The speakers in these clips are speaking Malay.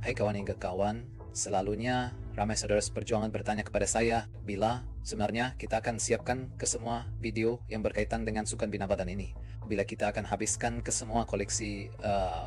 Hai kawan hingga kawan, selalunya ramai saudara seperjuangan bertanya kepada saya bila sebenarnya kita akan siapkan ke semua video yang berkaitan dengan Sukan Bina Badan ini. Bila kita akan habiskan ke semua koleksi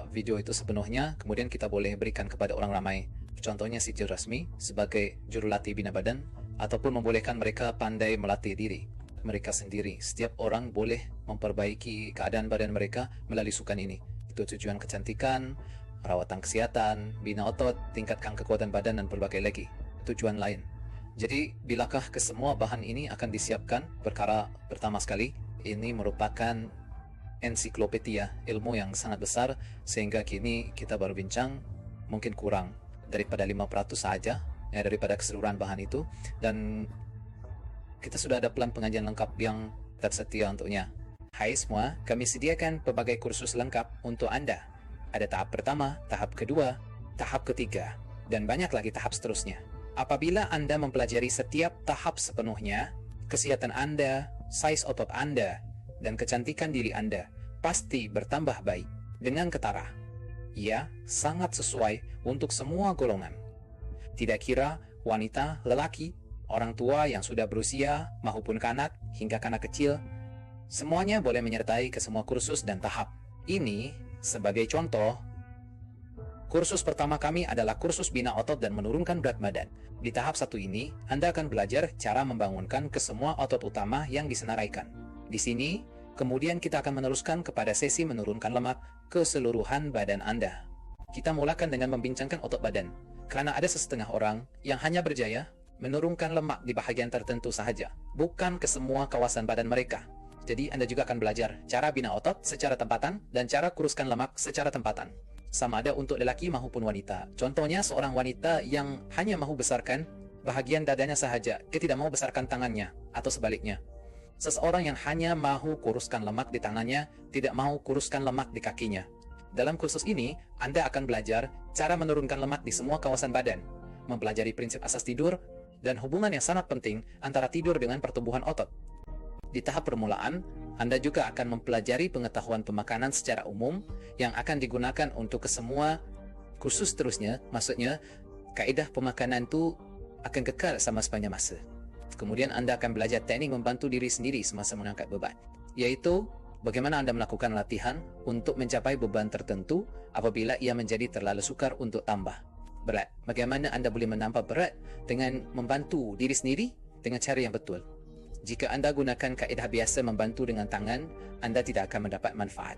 video itu sepenuhnya, kemudian kita boleh berikan kepada orang ramai, contohnya sijil rasmi sebagai jurulatih bina badan, ataupun membolehkan mereka pandai melatih diri mereka sendiri. Setiap orang boleh memperbaiki keadaan badan mereka melalui sukan ini. Itu tujuan kecantikan, perawatan kesehatan, bina otot, tingkatkan kekuatan badan, dan berbagai lagi tujuan lain. Jadi, bilakah kesemua bahan ini akan disiapkan? Perkara pertama sekali, ini merupakan ensiklopedia ilmu yang sangat besar, sehingga kini kita baru bincang mungkin kurang daripada 5% saja ya, daripada keseluruhan bahan itu, dan kita sudah ada plan pengajian lengkap yang tersedia untuknya. Hai semua, kami sediakan pelbagai kursus lengkap untuk Anda. Ada tahap pertama, tahap kedua, tahap ketiga, dan banyak lagi tahap seterusnya. Apabila Anda mempelajari setiap tahap sepenuhnya, kesehatan Anda, saiz otot Anda, dan kecantikan diri Anda pasti bertambah baik dengan ketara. Ia sangat sesuai untuk semua golongan. Tidak kira wanita, lelaki, orang tua yang sudah berusia, maupun kanak hingga kanak kecil, semuanya boleh menyertai ke semua kursus dan tahap. Ini sebagai contoh, kursus pertama kami adalah kursus bina otot dan menurunkan berat badan. Di tahap 1 ini, Anda akan belajar cara membangunkan ke semua otot utama yang disenaraikan. Di sini, kemudian kita akan meneruskan kepada sesi menurunkan lemak keseluruhan badan Anda. Kita mulakan dengan membincangkan otot badan, karena ada setengah orang yang hanya berjaya menurunkan lemak di bahagian tertentu sahaja, bukan ke semua kawasan badan mereka. Jadi Anda juga akan belajar cara bina otot secara tempatan dan cara kuruskan lemak secara tempatan. Sama ada untuk lelaki maupun wanita. Contohnya seorang wanita yang hanya mahu besarkan bahagian dadanya sahaja, dia tidak mahu besarkan tangannya, atau sebaliknya. Seseorang yang hanya mahu kuruskan lemak di tangannya, tidak mahu kuruskan lemak di kakinya. Dalam kursus ini, Anda akan belajar cara menurunkan lemak di semua kawasan badan, mempelajari prinsip asas tidur, dan hubungan yang sangat penting antara tidur dengan pertumbuhan otot. Di tahap permulaan, Anda juga akan mempelajari pengetahuan pemakanan secara umum yang akan digunakan untuk kesemua kursus seterusnya. Maksudnya, kaedah pemakanan itu akan kekal sama sepanjang masa. Kemudian Anda akan belajar teknik membantu diri sendiri semasa mengangkat beban, yaitu bagaimana Anda melakukan latihan untuk mencapai beban tertentu apabila ia menjadi terlalu sukar untuk tambah berat. Bagaimana Anda boleh menambah berat dengan membantu diri sendiri dengan cara yang betul. Jika Anda gunakan kaedah biasa membantu dengan tangan, Anda tidak akan mendapat manfaat.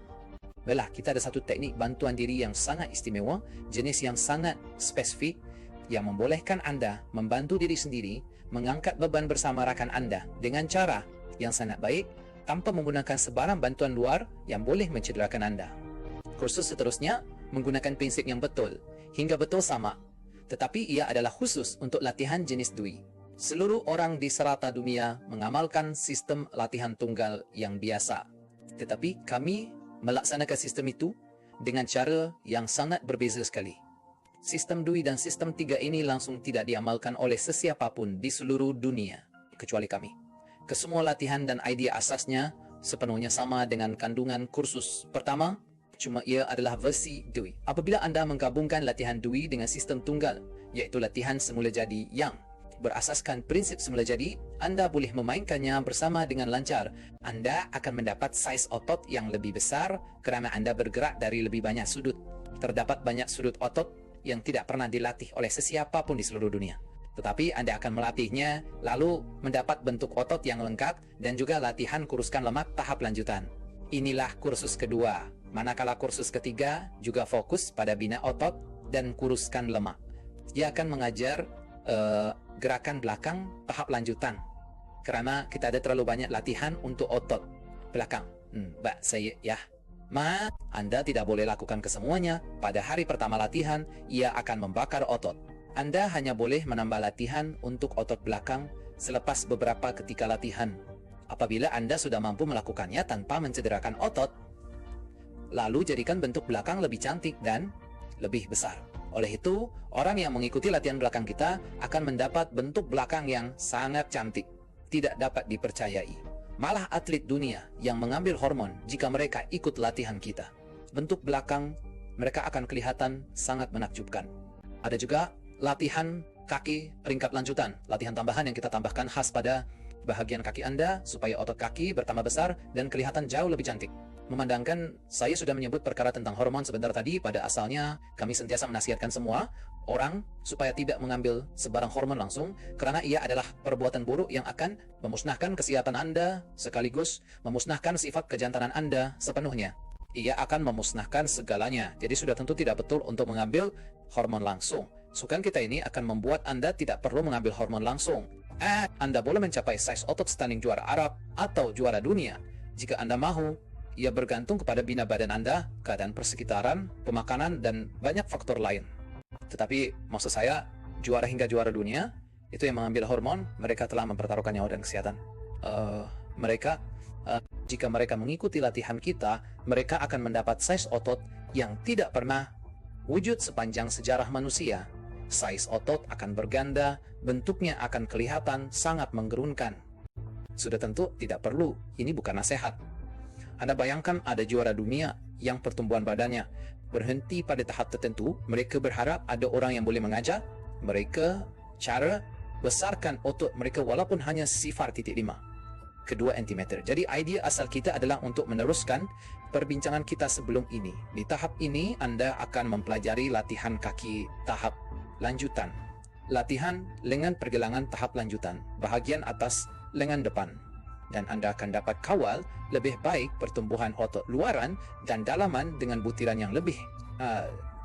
Baiklah, kita ada satu teknik bantuan diri yang sangat istimewa, jenis yang sangat spesifik, yang membolehkan Anda membantu diri sendiri mengangkat beban bersama rakan Anda dengan cara yang sangat baik, tanpa menggunakan sebarang bantuan luar yang boleh mencederakan Anda. Kursus seterusnya menggunakan prinsip yang betul, hingga betul sama, tetapi ia adalah khusus untuk latihan jenis Dwi. Seluruh orang di serata dunia mengamalkan sistem latihan tunggal yang biasa, tetapi kami melaksanakan sistem itu dengan cara yang sangat berbeza sekali. Sistem Dwi dan sistem 3 ini langsung tidak diamalkan oleh sesiapapun di seluruh dunia, kecuali kami. Kesemua latihan dan idea asasnya sepenuhnya sama dengan kandungan kursus pertama, cuma ia adalah versi Dwi. Apabila Anda menggabungkan latihan Dwi dengan sistem tunggal, iaitu latihan semula jadi yang berasaskan prinsip semula jadi, Anda boleh memainkannya bersama dengan lancar. Anda akan mendapat saiz otot yang lebih besar kerana Anda bergerak dari lebih banyak sudut. Terdapat banyak sudut otot yang tidak pernah dilatih oleh sesiapa pun di seluruh dunia. Tetapi Anda akan melatihnya, lalu mendapat bentuk otot yang lengkap dan juga latihan kuruskan lemak tahap lanjutan. Inilah kursus kedua. Manakala kursus ketiga juga fokus pada bina otot dan kuruskan lemak. Ia akan mengajar gerakan belakang tahap lanjutan, kerana kita ada terlalu banyak latihan untuk otot belakang. Saya ya. Anda tidak boleh lakukan kesemuanya. Pada hari pertama latihan, ia akan membakar otot. Anda hanya boleh menambah latihan untuk otot belakang selepas beberapa ketika latihan. Apabila Anda sudah mampu melakukannya tanpa mencederakan otot, lalu jadikan bentuk belakang lebih cantik dan lebih besar. Oleh itu, orang yang mengikuti latihan belakang kita akan mendapat bentuk belakang yang sangat cantik, tidak dapat dipercayai. Malah atlet dunia yang mengambil hormon jika mereka ikut latihan kita. Bentuk belakang mereka akan kelihatan sangat menakjubkan. Ada juga latihan kaki peringkat lanjutan, latihan tambahan yang kita tambahkan khas pada bahagian kaki Anda supaya otot kaki bertambah besar dan kelihatan jauh lebih cantik. Memandangkan saya sudah menyebut perkara tentang hormon sebentar tadi, pada asalnya kami sentiasa menasihatkan semua orang supaya tidak mengambil sebarang hormon langsung, karena ia adalah perbuatan buruk yang akan memusnahkan kesehatan Anda sekaligus memusnahkan sifat kejantanan Anda sepenuhnya. Ia akan memusnahkan segalanya. Jadi sudah tentu tidak betul untuk mengambil hormon langsung. Sukan kita ini akan membuat Anda tidak perlu mengambil hormon langsung. Anda boleh mencapai size otot standing juara Arab atau juara dunia jika Anda mahu. Ia bergantung kepada bina badan Anda, keadaan persekitaran, pemakanan, dan banyak faktor lain. Tetapi maksud saya, juara hingga juara dunia itu yang mengambil hormon, mereka telah mempertaruhkan nyawa dan kesehatan. Jika mereka mengikuti latihan kita, mereka akan mendapat size otot yang tidak pernah wujud sepanjang sejarah manusia. Size otot akan berganda, bentuknya akan kelihatan sangat menggerunkan. Sudah tentu tidak perlu, ini bukan nasihat. Anda bayangkan ada juara dunia yang pertumbuhan badannya berhenti pada tahap tertentu, mereka berharap ada orang yang boleh mengajar mereka cara besarkan otot mereka walaupun hanya 0.5 kedua cm. Jadi idea asal kita adalah untuk meneruskan perbincangan kita sebelum ini. Di tahap ini Anda akan mempelajari latihan kaki tahap lanjutan, latihan lengan pergelangan tahap lanjutan, bahagian atas lengan depan. Dan Anda akan dapat kawal lebih baik pertumbuhan otot luaran dan dalaman dengan butiran yang lebih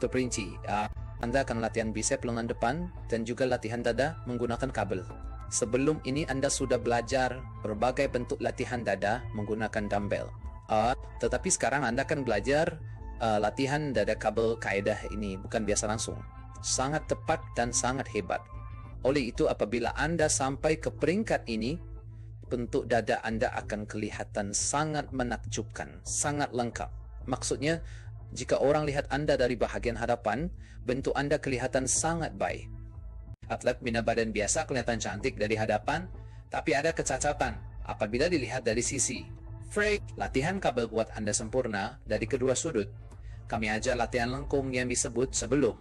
terperinci. Anda akan latihan bicep lengan depan dan juga latihan dada menggunakan kabel. Sebelum ini Anda sudah belajar berbagai bentuk latihan dada menggunakan dumbbell. Tetapi sekarang Anda akan belajar latihan dada kabel kaedah ini, bukan biasa langsung. Sangat tepat dan sangat hebat. Oleh itu apabila Anda sampai ke peringkat ini, bentuk dada Anda akan kelihatan sangat menakjubkan, sangat lengkap. Maksudnya, jika orang lihat Anda dari bahagian hadapan, bentuk Anda kelihatan sangat baik. Atlet bina badan biasa kelihatan cantik dari hadapan, tapi ada kecacatan apabila dilihat dari sisi. Latihan kabel buat Anda sempurna dari kedua sudut. Kami ajar latihan lengkung yang disebut sebelum.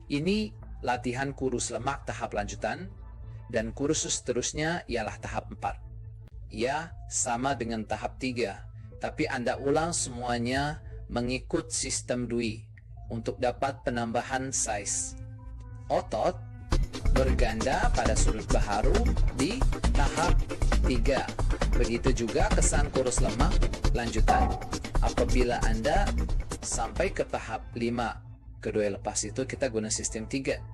Ini latihan kurus lemak tahap lanjutan, dan kursus seterusnya ialah tahap 4. Ya, sama dengan tahap 3, tapi Anda ulang semuanya mengikut sistem Dewey untuk dapat penambahan size otot berganda pada sudut baharu di tahap 3. Begitu juga kesan kurus lemak lanjutan. Apabila Anda sampai ke tahap 5, kedua lepas itu kita guna sistem 3.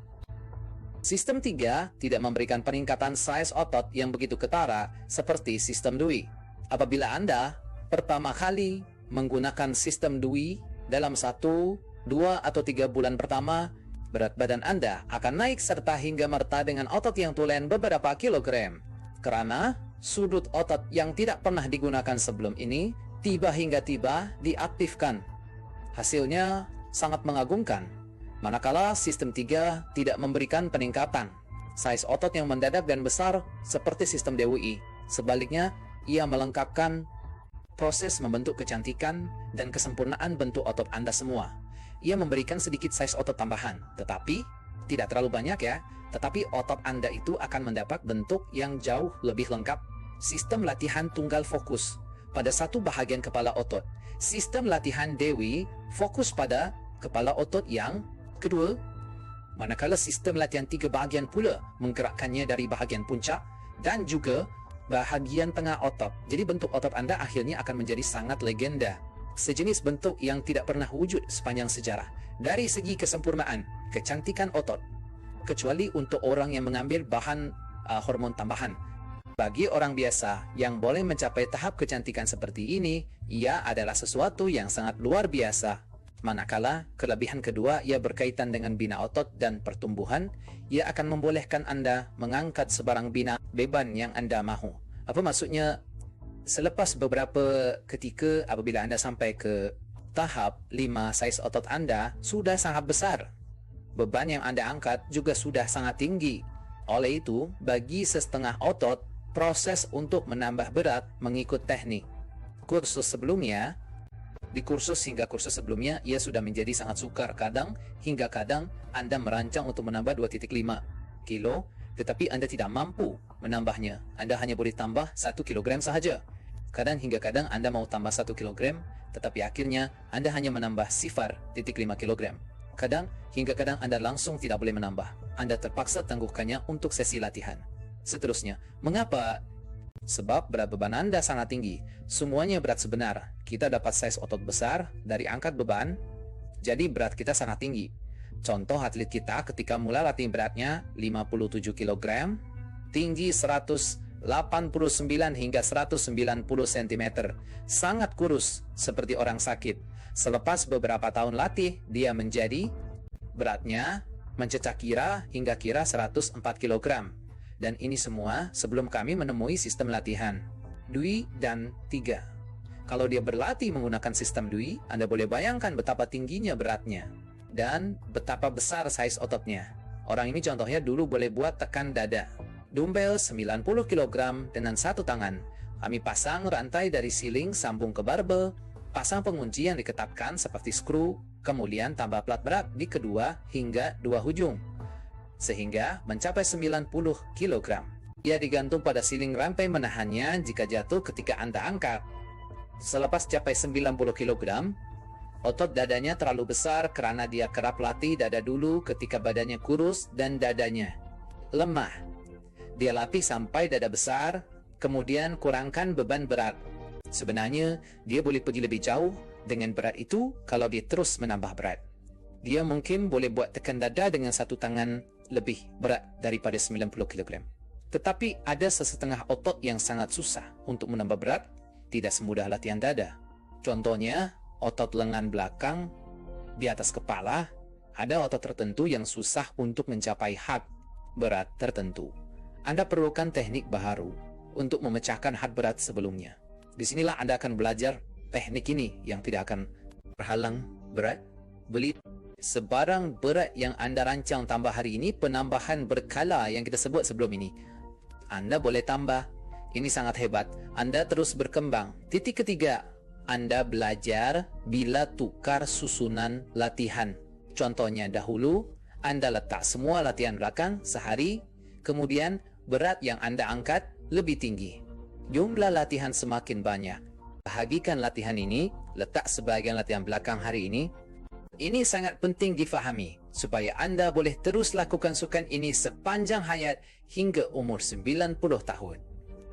Sistem 3 tidak memberikan peningkatan size otot yang begitu ketara seperti sistem Dewey. Apabila Anda pertama kali menggunakan sistem Dewey dalam 1, 2, atau 3 bulan pertama, berat badan Anda akan naik serta hingga merta dengan otot yang tulen beberapa kilogram. Karena sudut otot yang tidak pernah digunakan sebelum ini tiba-tiba diaktifkan. Hasilnya sangat mengagumkan. Manakala sistem 3 tidak memberikan peningkatan size otot yang mendadak dan besar seperti sistem DWI. Sebaliknya, ia melengkapkan proses membentuk kecantikan dan kesempurnaan bentuk otot Anda semua. Ia memberikan sedikit size otot tambahan, tetapi tidak terlalu banyak ya. Tetapi otot Anda itu akan mendapat bentuk yang jauh lebih lengkap. Sistem latihan tunggal fokus pada satu bahagian kepala otot. Sistem latihan DWI fokus pada kepala otot yang kedua, manakala sistem latihan 3 bahagian pula menggerakkannya dari bahagian puncak dan juga bahagian tengah otot. Jadi bentuk otot Anda akhirnya akan menjadi sangat legenda. Sejenis bentuk yang tidak pernah wujud sepanjang sejarah. Dari segi kesempurnaan, kecantikan otot. Kecuali untuk orang yang mengambil bahan hormon tambahan. Bagi orang biasa yang boleh mencapai tahap kecantikan seperti ini, ia adalah sesuatu yang sangat luar biasa. Manakala kelebihan kedua ia berkaitan dengan bina otot dan pertumbuhan, ia akan membolehkan Anda mengangkat sebarang bina beban yang Anda mahu. Apa maksudnya? Selepas beberapa ketika apabila Anda sampai ke tahap 5, size otot Anda sudah sangat besar. Beban yang Anda angkat juga sudah sangat tinggi. Oleh itu, bagi setengah otot, proses untuk menambah berat mengikut teknik kursus sebelumnya Di kursus hingga kursus sebelumnya, ia sudah menjadi sangat sukar. Kadang Anda merancang untuk menambah 2,5 kilo, tetapi Anda tidak mampu menambahnya. Anda hanya boleh tambah 1 kilogram sahaja. Kadang Anda mau tambah 1 kilogram, tetapi akhirnya Anda hanya menambah 0,5 kilogram. Kadang Anda langsung tidak boleh menambah. Anda terpaksa tangguhkannya untuk sesi latihan. Seterusnya, mengapa? Sebab berat beban Anda sangat tinggi. Semuanya berat sebenar. Kita dapat saiz otot besar dari angkat beban, jadi berat kita sangat tinggi. Contoh atlet kita ketika mulai latih beratnya 57 kg, tinggi 189 hingga 190 cm. Sangat kurus seperti orang sakit. Selepas beberapa tahun latih, dia menjadi beratnya mencecah hingga kira 104 kg. Dan ini semua sebelum kami menemui sistem latihan Dui dan 3. Kalau dia berlatih menggunakan sistem Dui, Anda boleh bayangkan betapa tingginya beratnya dan betapa besar saiz ototnya. Orang ini contohnya dulu boleh buat tekan dada, dumbbell 90 kg dengan satu tangan. Kami pasang rantai dari siling sambung ke barbel, pasang pengunci yang diketatkan seperti skru, kemudian tambah plat berat di kedua hingga dua ujung, sehingga mencapai 90 kg. Ia digantung pada siling rantai menahannya jika jatuh ketika Anda angkat. Selepas capai 90 kg, otot dadanya terlalu besar karena dia kerap latih dada dulu ketika badannya kurus dan dadanya lemah. Dia latih sampai dada besar, kemudian kurangkan beban berat. Sebenarnya, dia boleh pergi lebih jauh dengan berat itu kalau dia terus menambah berat. Dia mungkin boleh buat tekan dada dengan satu tangan lebih berat daripada 90 kg. Tetapi ada sesetengah otot yang sangat susah untuk menambah berat, tidak semudah latihan dada. Contohnya, otot lengan belakang di atas kepala. Ada otot tertentu yang susah untuk mencapai had berat tertentu. Anda perlukan teknik baru untuk memecahkan had berat sebelumnya. Disinilah Anda akan belajar teknik ini yang tidak akan berhalang berat. Beli sebarang berat yang Anda rancang tambah hari ini, penambahan berkala yang kita sebut sebelum ini. Anda boleh tambah. Ini sangat hebat. Anda terus berkembang. Titik ketiga, Anda belajar bila tukar susunan latihan. Contohnya dahulu, Anda letak semua latihan belakang sehari, kemudian berat yang Anda angkat lebih tinggi. Jumlah latihan semakin banyak. Bahagikan latihan ini, letak sebagian latihan belakang hari ini. Ini sangat penting difahami supaya Anda boleh terus lakukan sukan ini sepanjang hayat hingga umur 90 tahun.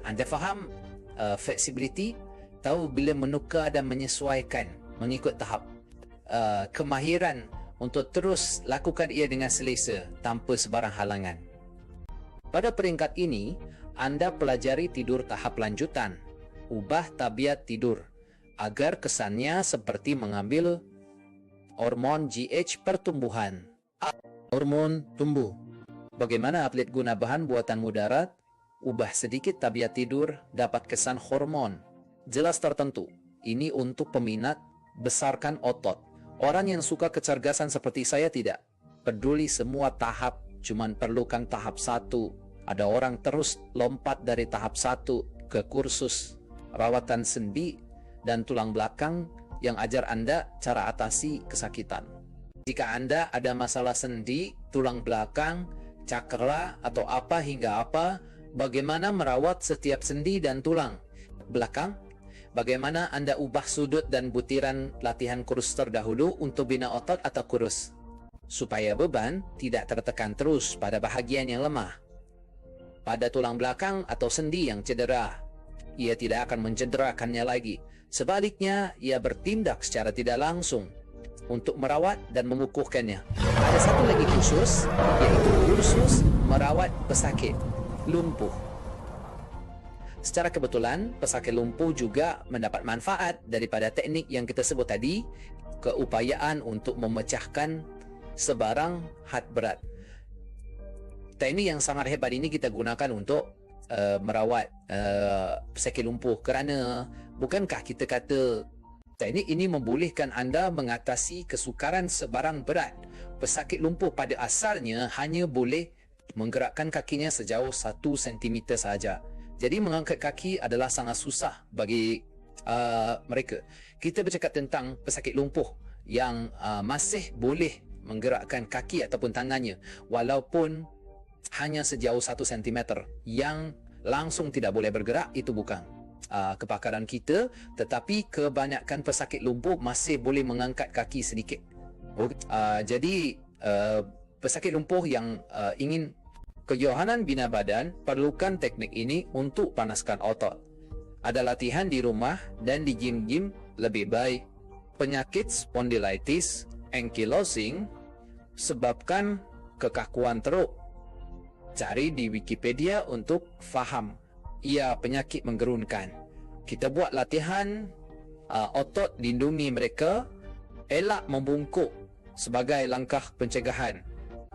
Anda faham flexibility, tahu bila menukar dan menyesuaikan mengikut tahap kemahiran untuk terus lakukan ia dengan selesa tanpa sebarang halangan. Pada peringkat ini, Anda pelajari tidur tahap lanjutan. Ubah tabiat tidur agar kesannya seperti mengambil hormon GH pertumbuhan. Hormon tumbuh. Bagaimana atlet guna bahan buatan mudarat? Ubah sedikit tabiat tidur, dapat kesan hormon. Jelas tertentu. Ini untuk peminat besarkan otot. Orang yang suka kecergasan seperti saya tidak peduli semua tahap, cuman perlukan tahap 1. Ada orang terus lompat dari tahap 1 ke kursus rawatan sendi dan tulang belakang yang ajar Anda cara atasi kesakitan. Jika Anda ada masalah sendi, tulang belakang, cakra atau apa hingga apa, bagaimana merawat setiap sendi dan tulang belakang? Bagaimana Anda ubah sudut dan butiran latihan kurus terdahulu untuk bina otot atau kurus, supaya beban tidak tertekan terus pada bahagian yang lemah. Pada tulang belakang atau sendi yang cedera, ia tidak akan mencederakannya lagi. Sebaliknya, ia bertindak secara tidak langsung untuk merawat dan mengukuhkannya. Ada satu lagi khusus, yaitu kursus merawat pesakit lumpuh. Secara kebetulan, pesakit lumpuh juga mendapat manfaat daripada teknik yang kita sebut tadi, keupayaan untuk memecahkan sebarang had berat. Teknik yang sangat hebat ini kita gunakan untuk merawat pesakit lumpuh, kerana bukankah kita kata teknik ini membolehkan Anda mengatasi kesukaran sebarang berat? Pesakit lumpuh pada asalnya hanya boleh menggerakkan kakinya sejauh 1 cm sahaja. Jadi mengangkat kaki adalah sangat susah bagi mereka. Kita bercakap tentang pesakit lumpuh yang masih boleh menggerakkan kaki ataupun tangannya walaupun hanya sejauh 1 sentimeter. Yang langsung tidak boleh bergerak itu bukan kepakaran kita, tetapi kebanyakan pesakit lumpuh masih boleh mengangkat kaki sedikit. Jadi pesakit lumpuh yang ingin kejohanan bina badan perlukan teknik ini untuk panaskan otot. Ada latihan di rumah dan di gym-gym lebih baik. Penyakit spondylitis ankylosing sebabkan kekakuan teruk. Cari di Wikipedia untuk faham. Ia penyakit menggerunkan. Kita buat latihan otot lindungi mereka, elak membungkuk sebagai langkah pencegahan.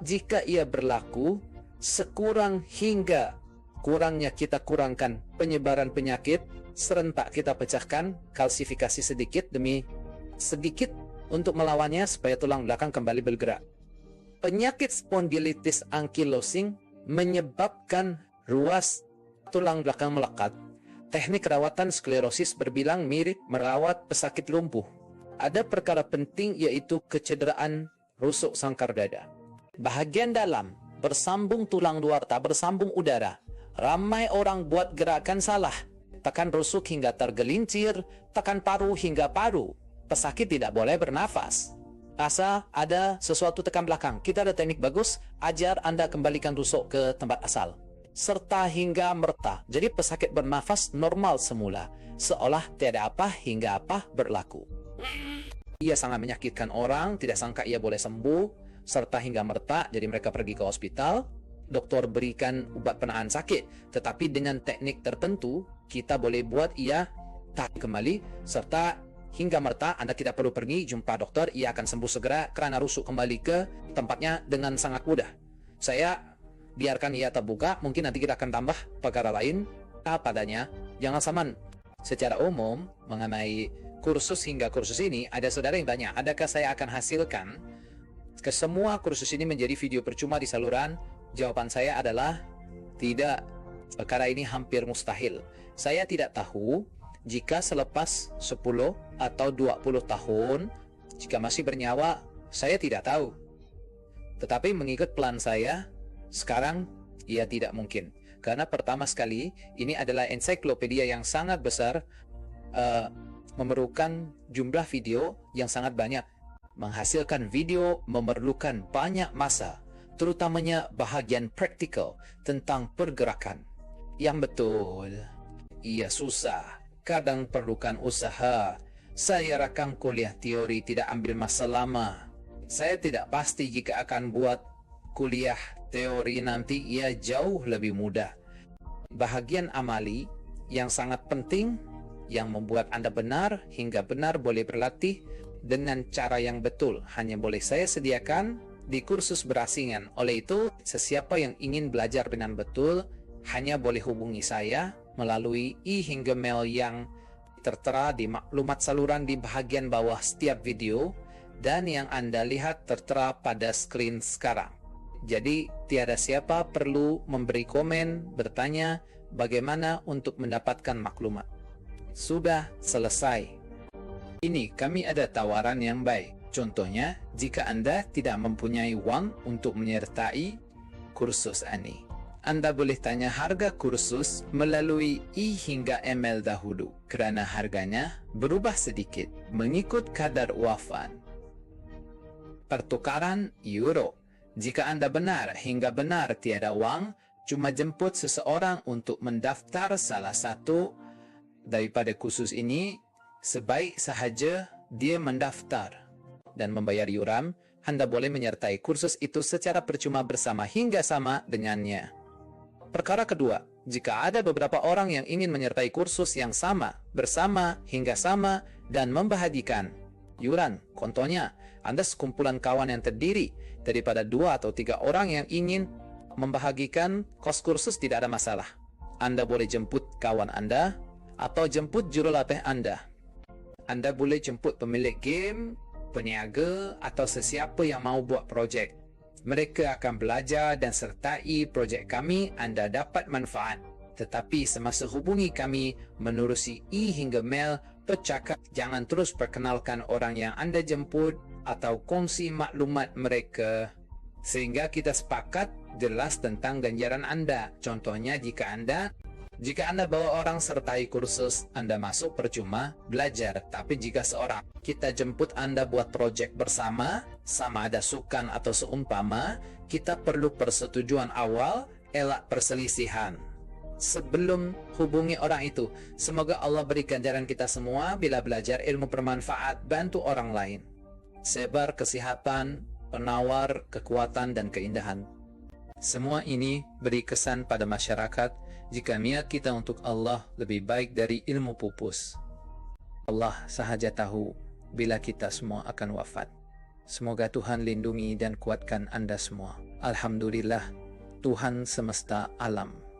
Jika ia berlaku, sekurang hingga kurangnya kita kurangkan penyebaran penyakit, serentak kita pecahkan kalsifikasi sedikit demi sedikit untuk melawannya supaya tulang belakang kembali bergerak. Penyakit spondylitis ankylosing menyebabkan ruas tulang belakang melekat. Teknik rawatan sklerosis berbilang mirip merawat pesakit lumpuh. Ada perkara penting yaitu kecederaan rusuk sangkar dada. Bahagian dalam bersambung tulang luar tak bersambung udara. Ramai orang buat gerakan salah. Tekan rusuk hingga tergelincir, tekan paru hingga paru. Pesakit tidak boleh bernafas. Asa ada sesuatu tekan belakang. Kita ada teknik bagus, ajar anda kembalikan rusuk ke tempat asal. Serta hingga merta. Jadi pesakit bernafas normal semula. Seolah tiada apa hingga apa berlaku. Ia sangat menyakitkan orang, tidak sangka ia boleh sembuh. Serta hingga merta, jadi mereka pergi ke hospital. Doktor berikan ubat penahan sakit. Tetapi dengan teknik tertentu, kita boleh buat ia tak kembali. Serta hingga merta, anda tidak perlu pergi jumpa doktor, ia akan sembuh segera kerana rusuk kembali ke tempatnya dengan sangat mudah. Saya biarkan ia terbuka, mungkin nanti kita akan tambah perkara lain padanya. Jangan saman. Secara umum, mengenai kursus hingga kursus ini, ada saudara yang tanya, adakah saya akan hasilkan ke semua kursus ini menjadi video percuma di saluran? Jawaban saya adalah tidak. Perkara ini hampir mustahil. Saya tidak tahu jika selepas 10 atau 20 tahun, jika masih bernyawa, saya tidak tahu. Tetapi mengikut plan saya, sekarang ia tidak mungkin. Karena pertama sekali, ini adalah ensiklopedia yang sangat besar, memerlukan jumlah video yang sangat banyak. Menghasilkan video memerlukan banyak masa, terutamanya bahagian praktikal tentang pergerakan. Yang betul, ia susah. Kadang perlukan usaha. Saya rakam kuliah teori tidak ambil masa lama. Saya tidak pasti jika akan buat kuliah teori nanti ia jauh lebih mudah. Bahagian amali yang sangat penting, yang membuat anda benar hingga benar boleh berlatih dengan cara yang betul, hanya boleh saya sediakan di kursus berasingan. Oleh itu, sesiapa yang ingin belajar dengan betul hanya boleh hubungi saya melalui hingga mail yang tertera di maklumat saluran di bahagian bawah setiap video dan yang anda lihat tertera pada skrin sekarang. Jadi tiada siapa perlu memberi komen, bertanya bagaimana untuk mendapatkan maklumat. Sudah selesai. Ini kami ada tawaran yang baik. Contohnya, jika anda tidak mempunyai wang untuk menyertai kursus ini, anda boleh tanya harga kursus melalui hingga email dahulu kerana harganya berubah sedikit mengikut kadar wafan. Pertukaran euro. Jika anda benar hingga benar tiada wang, cuma jemput seseorang untuk mendaftar salah satu daripada kursus ini, sebaik sahaja dia mendaftar dan membayar yuran, anda boleh menyertai kursus itu secara percuma bersama hingga sama dengannya. Perkara kedua, jika ada beberapa orang yang ingin menyertai kursus yang sama, bersama, hingga sama, dan membahagikan yuran, contohnya, anda sekumpulan kawan yang terdiri daripada 2 atau 3 orang yang ingin membahagikan kos kursus, tidak ada masalah. Anda boleh jemput kawan anda, atau jemput jurulatih anda. Anda boleh jemput pemilik game, peniaga, atau sesiapa yang mau buat projek. Mereka akan belajar dan sertai projek kami, anda dapat manfaat. Tetapi semasa hubungi kami menerusi hingga mail, bercakap, jangan terus perkenalkan orang yang Anda jemput atau kongsi maklumat mereka sehingga kita sepakat jelas tentang ganjaran Anda. Contohnya, jika Anda bawa orang sertai kursus, Anda masuk percuma belajar. Tapi jika seorang kita jemput Anda buat proyek bersama, sama ada sukan atau seumpama, kita perlu persetujuan awal, elak perselisihan sebelum hubungi orang itu. Semoga Allah beri ganjaran kita semua bila belajar ilmu bermanfaat, bantu orang lain, sebar kesehatan, penawar kekuatan dan keindahan. Semua ini beri kesan pada masyarakat jika niat kita untuk Allah lebih baik dari ilmu pupus. Allah sahaja tahu bila kita semua akan wafat. Semoga Tuhan lindungi dan kuatkan Anda semua. Alhamdulillah, Tuhan semesta alam.